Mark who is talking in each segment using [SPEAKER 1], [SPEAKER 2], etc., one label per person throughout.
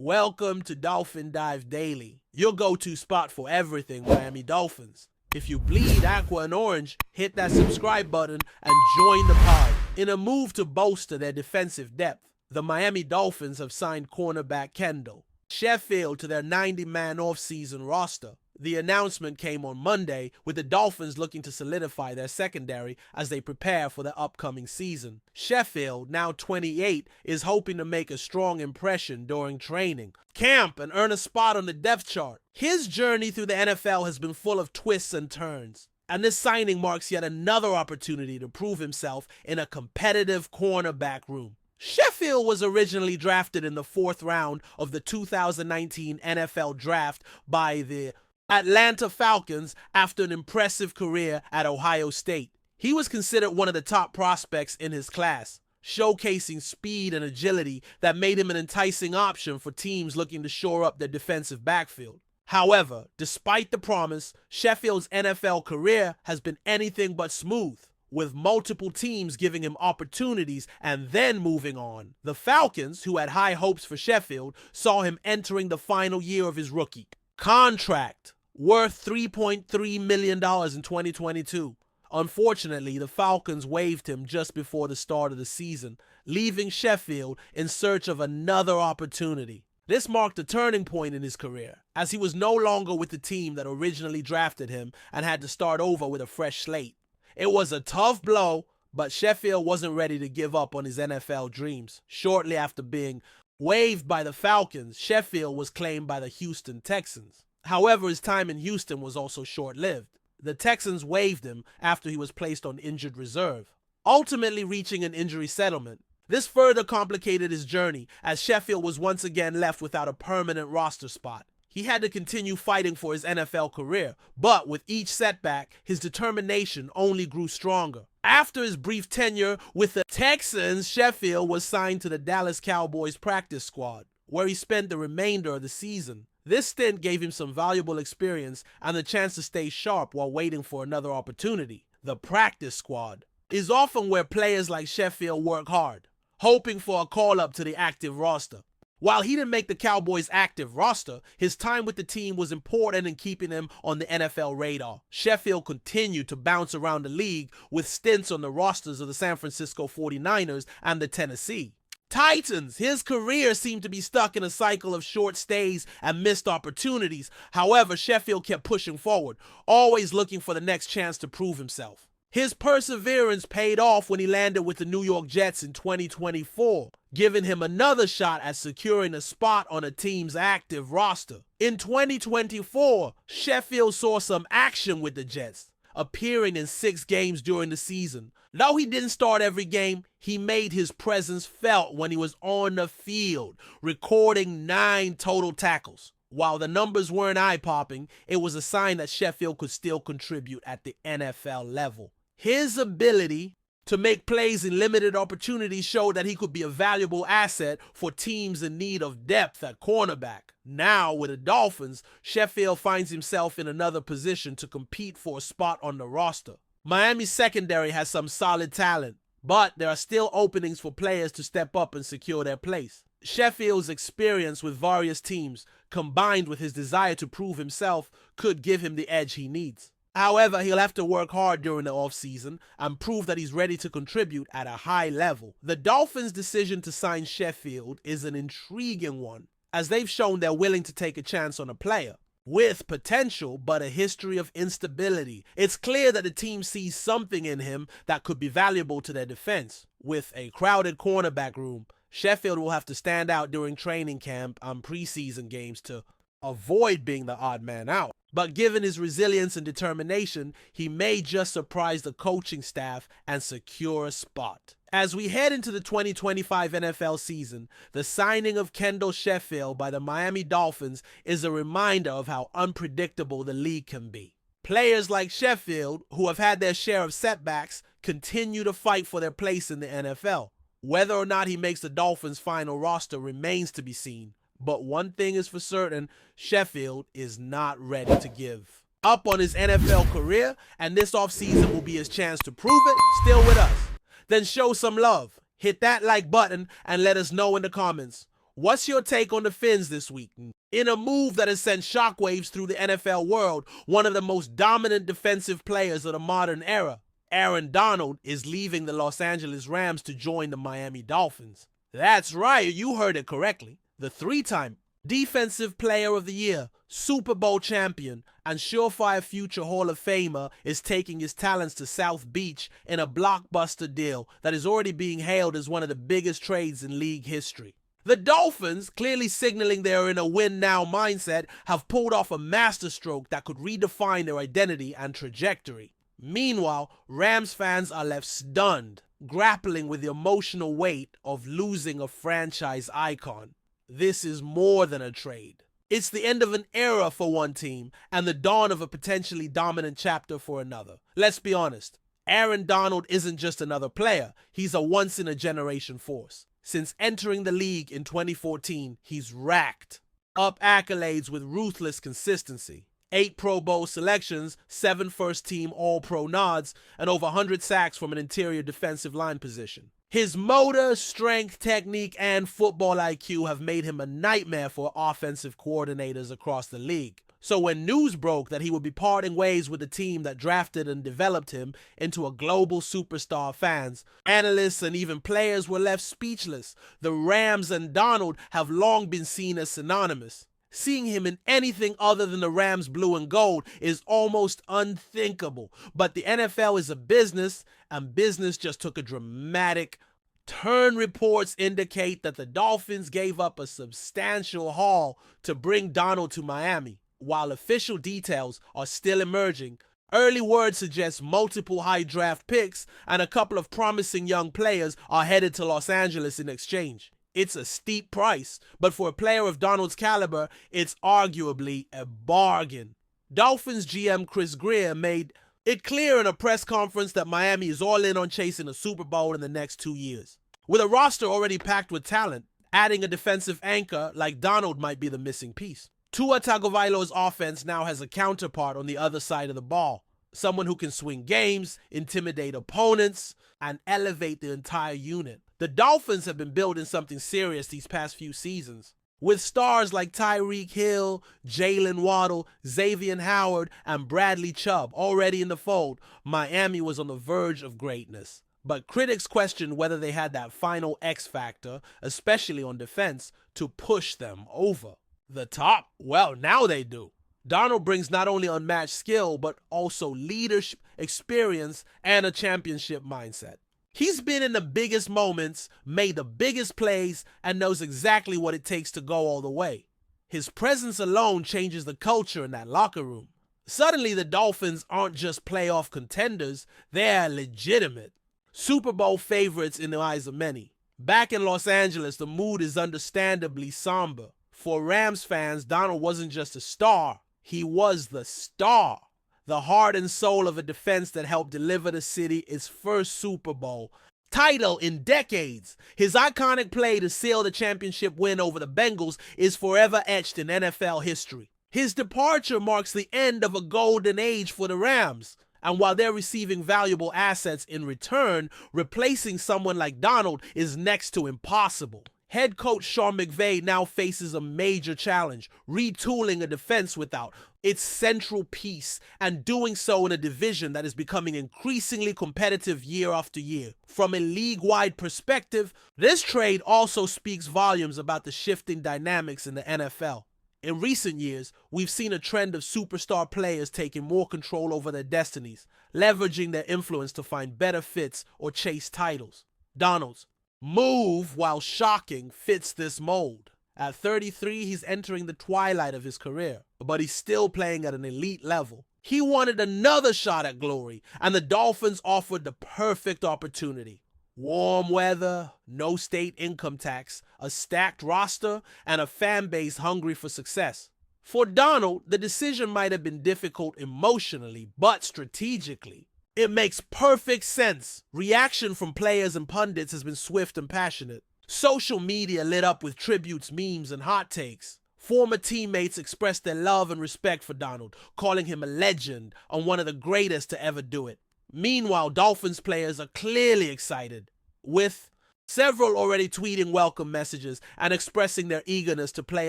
[SPEAKER 1] Welcome to Dolphin Dive Daily, your go-to spot for everything Miami Dolphins. If you bleed aqua and orange, hit that subscribe button and join the pod. In a move to bolster their defensive depth, the Miami Dolphins have signed cornerback Kendall Sheffield to their 90-man off-season roster. The announcement came on Monday, with the Dolphins looking to solidify their secondary as they prepare for the upcoming season. Sheffield, now 28, is hoping to make a strong impression during training camp and earn a spot on the depth chart. His journey through the NFL has been full of twists and turns, and this signing marks yet another opportunity to prove himself in a competitive cornerback room. Sheffield was originally drafted in the 4th round of the 2019 NFL Draft by the Atlanta Falcons after an impressive career at Ohio State. He was considered one of the top prospects in his class, showcasing speed and agility that made him an enticing option for teams looking to shore up their defensive backfield. However, despite the promise, Sheffield's NFL career has been anything but smooth, with multiple teams giving him opportunities and then moving on. The Falcons, who had high hopes for Sheffield, saw him entering the final year of his rookie contract, worth $3.3 million in 2022. Unfortunately, the Falcons waived him just before the start of the season, leaving Sheffield in search of another opportunity. This marked a turning point in his career, as he was no longer with the team that originally drafted him and had to start over with a fresh slate. It was a tough blow, but Sheffield wasn't ready to give up on his NFL dreams. Shortly after being waived by the Falcons, Sheffield was claimed by the Houston Texans. However, his time in Houston was also short-lived. The Texans waived him after he was placed on injured reserve, ultimately reaching an injury settlement. This further complicated his journey, as Sheffield was once again left without a permanent roster spot. He had to continue fighting for his NFL career, but with each setback, his determination only grew stronger. After his brief tenure with the Texans, Sheffield was signed to the Dallas Cowboys practice squad, where he spent the remainder of the season. This stint gave him some valuable experience and the chance to stay sharp while waiting for another opportunity. The practice squad is often where players like Sheffield work hard, hoping for a call-up to the active roster. While he didn't make the Cowboys' active roster, his time with the team was important in keeping him on the NFL radar. Sheffield continued to bounce around the league with stints on the rosters of the San Francisco 49ers and the Tennessee Titans. His career seemed to be stuck in a cycle of short stays and missed opportunities. However, Sheffield kept pushing forward, always looking for the next chance to prove himself. His perseverance paid off when he landed with the New York Jets in 2024, giving him another shot at securing a spot on a team's active roster. In 2024, Sheffield saw some action with the Jets, appearing in 6 games during the season. Though he didn't start every game, he made his presence felt when he was on the field, recording 9 total tackles. While the numbers weren't eye-popping, it was a sign that Sheffield could still contribute at the NFL level. His ability to make plays in limited opportunities showed that he could be a valuable asset for teams in need of depth at cornerback. Now, with the Dolphins, Sheffield finds himself in another position to compete for a spot on the roster. Miami's secondary has some solid talent, but there are still openings for players to step up and secure their place. Sheffield's experience with various teams, combined with his desire to prove himself, could give him the edge he needs. However, he'll have to work hard during the offseason and prove that he's ready to contribute at a high level. The Dolphins' decision to sign Sheffield is an intriguing one, as they've shown they're willing to take a chance on a player with potential but a history of instability. It's clear that the team sees something in him that could be valuable to their defense. With a crowded cornerback room, Sheffield will have to stand out during training camp and preseason games to avoid being the odd man out. But given his resilience and determination, he may just surprise the coaching staff and secure a spot. As we head into the 2025 NFL season, the signing of Kendall Sheffield by the Miami Dolphins is a reminder of how unpredictable the league can be. Players like Sheffield, who have had their share of setbacks, continue to fight for their place in the NFL. Whether or not he makes the Dolphins' final roster remains to be seen. But one thing is for certain, Sheffield is not ready to give up on his NFL career, and this offseason will be his chance to prove it. Still with us? Then show some love. Hit that like button and let us know in the comments. What's your take on the Finns this week? In a move that has sent shockwaves through the NFL world, one of the most dominant defensive players of the modern era, Aaron Donald, is leaving the Los Angeles Rams to join the Miami Dolphins. That's right, you heard it correctly. The three-time Defensive Player of the Year, Super Bowl champion, and surefire future Hall of Famer is taking his talents to South Beach in a blockbuster deal that is already being hailed as one of the biggest trades in league history. The Dolphins, clearly signaling they are in a win-now mindset, have pulled off a masterstroke that could redefine their identity and trajectory. Meanwhile, Rams fans are left stunned, grappling with the emotional weight of losing a franchise icon. This is more than a trade. It's the end of an era for one team and the dawn of a potentially dominant chapter for another. Let's be honest, Aaron Donald isn't just another player, he's a once-in-a-generation force. Since entering the league in 2014, he's racked up accolades with ruthless consistency. 8 Pro Bowl selections, 7 first-team All-Pro nods, and over 100 sacks from an interior defensive line position. His motor, strength, technique, and football IQ have made him a nightmare for offensive coordinators across the league. So when news broke that he would be parting ways with the team that drafted and developed him into a global superstar, fans, analysts, and even players were left speechless. The Rams and Donald have long been seen as synonymous. Seeing him in anything other than the Rams blue and gold is almost unthinkable. But the NFL is a business, and business just took a dramatic turn. Reports indicate that the Dolphins gave up a substantial haul to bring Donald to Miami. While official details are still emerging, early word suggests multiple high draft picks and a couple of promising young players are headed to Los Angeles in exchange. It's a steep price, but for a player of Donald's caliber, it's arguably a bargain. Dolphins GM Chris Greer made it clear in a press conference that Miami is all in on chasing a Super Bowl in the next 2 years. With a roster already packed with talent, adding a defensive anchor like Donald might be the missing piece. Tua Tagovailoa's offense now has a counterpart on the other side of the ball. Someone who can swing games, intimidate opponents, and elevate the entire unit. The Dolphins have been building something serious these past few seasons. With stars like Tyreek Hill, Jalen Waddle, Xavier Howard, and Bradley Chubb already in the fold, Miami was on the verge of greatness. But critics questioned whether they had that final X factor, especially on defense, to push them over the top. Well, now they do. Donald brings not only unmatched skill, but also leadership, experience, and a championship mindset. He's been in the biggest moments, made the biggest plays, and knows exactly what it takes to go all the way. His presence alone changes the culture in that locker room. Suddenly, the Dolphins aren't just playoff contenders, they're legitimate Super Bowl favorites in the eyes of many. Back in Los Angeles, the mood is understandably somber. For Rams fans, Donald wasn't just a star, he was the star. The heart and soul of a defense that helped deliver the city its first Super Bowl title in decades. His iconic play to seal the championship win over the Bengals is forever etched in NFL history. His departure marks the end of a golden age for the Rams. And while they're receiving valuable assets in return, replacing someone like Donald is next to impossible. Head coach Sean McVay now faces a major challenge, retooling a defense without its central piece, and doing so in a division that is becoming increasingly competitive year after year. From a league-wide perspective, this trade also speaks volumes about the shifting dynamics in the NFL. In recent years, we've seen a trend of superstar players taking more control over their destinies, leveraging their influence to find better fits or chase titles. Donald's move, while shocking, fits this mold. At 33, he's entering the twilight of his career, but he's still playing at an elite level. He wanted another shot at glory, and the Dolphins offered the perfect opportunity. Warm weather, no state income tax, a stacked roster, and a fan base hungry for success. For Donald, the decision might have been difficult emotionally, but strategically, it makes perfect sense. Reaction from players and pundits has been swift and passionate. Social media lit up with tributes, memes, and hot takes. Former teammates expressed their love and respect for Donald, calling him a legend and one of the greatest to ever do it. Meanwhile, Dolphins players are clearly excited. With Several already tweeting welcome messages and expressing their eagerness to play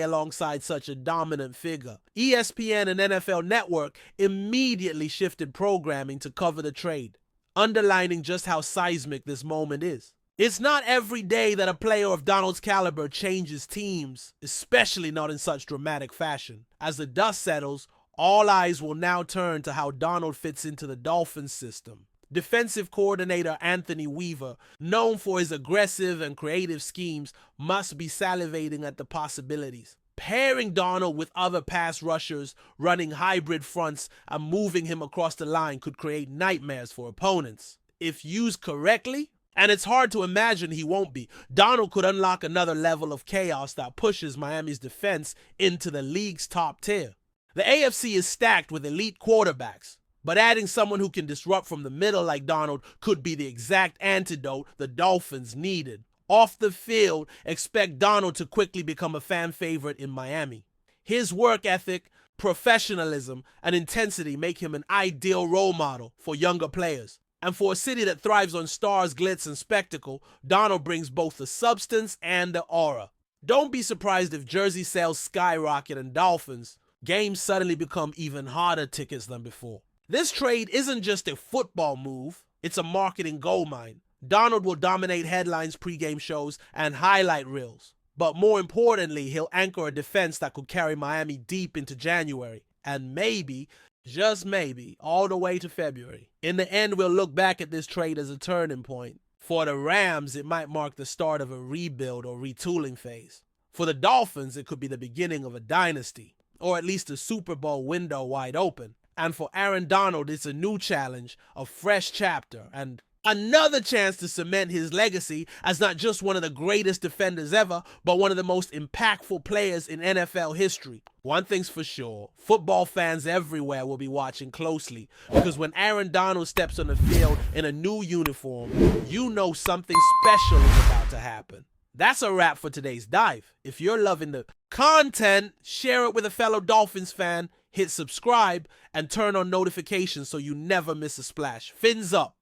[SPEAKER 1] alongside such a dominant figure. ESPN and NFL Network immediately shifted programming to cover the trade, underlining just how seismic this moment is. It's not every day that a player of Donald's caliber changes teams, especially not in such dramatic fashion. As the dust settles, all eyes will now turn to how Donald fits into the Dolphins system. Defensive coordinator Anthony Weaver, known for his aggressive and creative schemes, must be salivating at the possibilities. Pairing Donald with other pass rushers, running hybrid fronts, and moving him across the line could create nightmares for opponents. If used correctly, and it's hard to imagine he won't be, Donald could unlock another level of chaos that pushes Miami's defense into the league's top tier. The AFC is stacked with elite quarterbacks, but adding someone who can disrupt from the middle like Donald could be the exact antidote the Dolphins needed. Off the field, expect Donald to quickly become a fan favorite in Miami. His work ethic, professionalism, and intensity make him an ideal role model for younger players. And for a city that thrives on stars, glitz, and spectacle, Donald brings both the substance and the aura. Don't be surprised if jersey sales skyrocket and Dolphins games suddenly become even harder tickets than before. This trade isn't just a football move, it's a marketing goldmine. Donald will dominate headlines, pregame shows, and highlight reels. But more importantly, he'll anchor a defense that could carry Miami deep into January, and maybe, just maybe, all the way to February. In the end, we'll look back at this trade as a turning point. For the Rams, it might mark the start of a rebuild or retooling phase. For the Dolphins, it could be the beginning of a dynasty, or at least a Super Bowl window wide open. And for Aaron Donald, it's a new challenge, a fresh chapter, and another chance to cement his legacy as not just one of the greatest defenders ever, but one of the most impactful players in NFL history. One thing's for sure, football fans everywhere will be watching closely, because when Aaron Donald steps on the field in a new uniform, you know something special is about to happen. That's a wrap for today's dive. If you're loving the content, share it with a fellow Dolphins fan, hit subscribe, and turn on notifications so you never miss a splash. Fins up.